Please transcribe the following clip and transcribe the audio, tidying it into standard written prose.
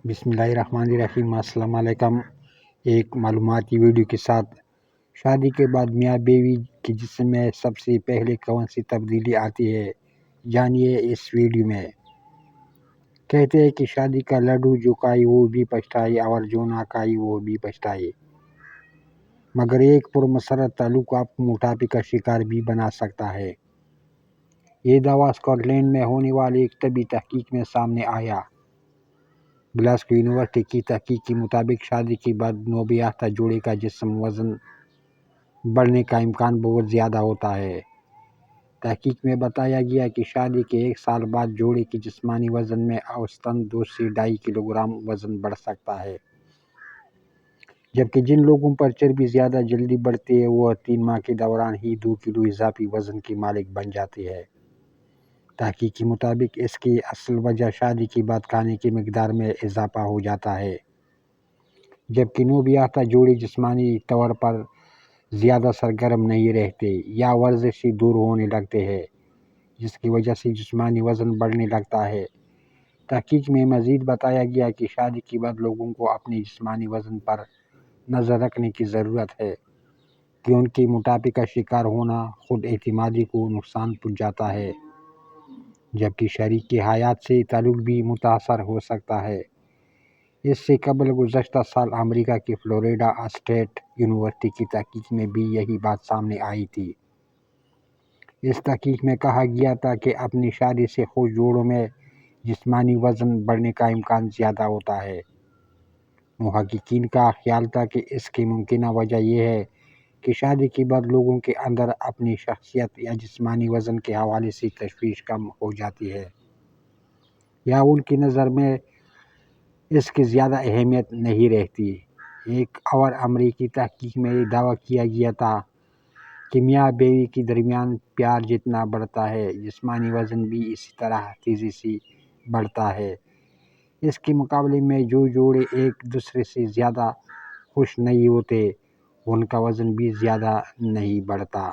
بسم اللہ الرحمن الرحیم۔ السلام علیکم۔ ایک معلوماتی ویڈیو کے ساتھ، شادی کے بعد میاں بیوی کے جسم میں سب سے پہلے کون سی تبدیلی آتی ہے، جانیے اس ویڈیو میں۔ کہتے ہیں کہ شادی کا لڈو جو کھائے وہ بھی پچھتائے اور جو نہ کھائے وہ بھی پچھتائے، مگر ایک پرمسرت تعلق آپ کو موٹاپے کا شکار بھی بنا سکتا ہے۔ یہ دعویٰ اسکاٹ لینڈ میں ہونے والے ایک طبی تحقیق میں سامنے آیا۔ گلاسگو یونیورسٹی کی تحقیق کے مطابق شادی کے بعد نوبیافتہ جوڑے کا جسم وزن بڑھنے کا امکان بہت زیادہ ہوتا ہے۔ تحقیق میں بتایا گیا کہ شادی کے 1 سال بعد جوڑے کے جسمانی وزن میں اوسطاً 2 سے 2.5 کلو گرام وزن بڑھ سکتا ہے، جبکہ جن لوگوں پر چربی زیادہ جلدی بڑھتی ہے وہ 3 ماہ کے دوران ہی 2 کلو اضافی وزن کے مالک بن جاتے ہیں۔ تحقیق کے مطابق اس کی اصل وجہ شادی کے بعد کھانے کی مقدار میں اضافہ ہو جاتا ہے، جبکہ نوبیافتہ جوڑے جسمانی طور پر زیادہ سرگرم نہیں رہتے یا ورزش سے دور ہونے لگتے ہیں، جس کی وجہ سے جسمانی وزن بڑھنے لگتا ہے۔ تحقیق میں مزید بتایا گیا کہ شادی کے بعد لوگوں کو اپنے جسمانی وزن پر نظر رکھنے کی ضرورت ہے کہ ان کے موٹاپے کا شکار ہونا خود اعتمادی کو نقصان پہنچاتا ہے، جبکہ شریک حیات سے تعلق بھی متاثر ہو سکتا ہے۔ اس سے قبل گزشتہ سال امریکہ کی فلوریڈا اسٹیٹ یونیورسٹی کی تحقیق میں بھی یہی بات سامنے آئی تھی۔ اس تحقیق میں کہا گیا تھا کہ اپنی شادی سے خوش جوڑوں میں جسمانی وزن بڑھنے کا امکان زیادہ ہوتا ہے۔ محققین کا خیال تھا کہ اس کی ممکنہ وجہ یہ ہے کہ شادی کے بعد لوگوں کے اندر اپنی شخصیت یا جسمانی وزن کے حوالے سے تشویش کم ہو جاتی ہے، یا ان کی نظر میں اس کی زیادہ اہمیت نہیں رہتی۔ ایک اور امریکی تحقیق میں یہ دعویٰ کیا گیا تھا کہ میاں بیوی کے درمیان پیار جتنا بڑھتا ہے، جسمانی وزن بھی اسی طرح تیزی سے بڑھتا ہے۔ اس کے مقابلے میں جو جوڑے ایک دوسرے سے زیادہ خوش نہیں ہوتے، ان کا وزن بھی زیادہ نہیں بڑھتا۔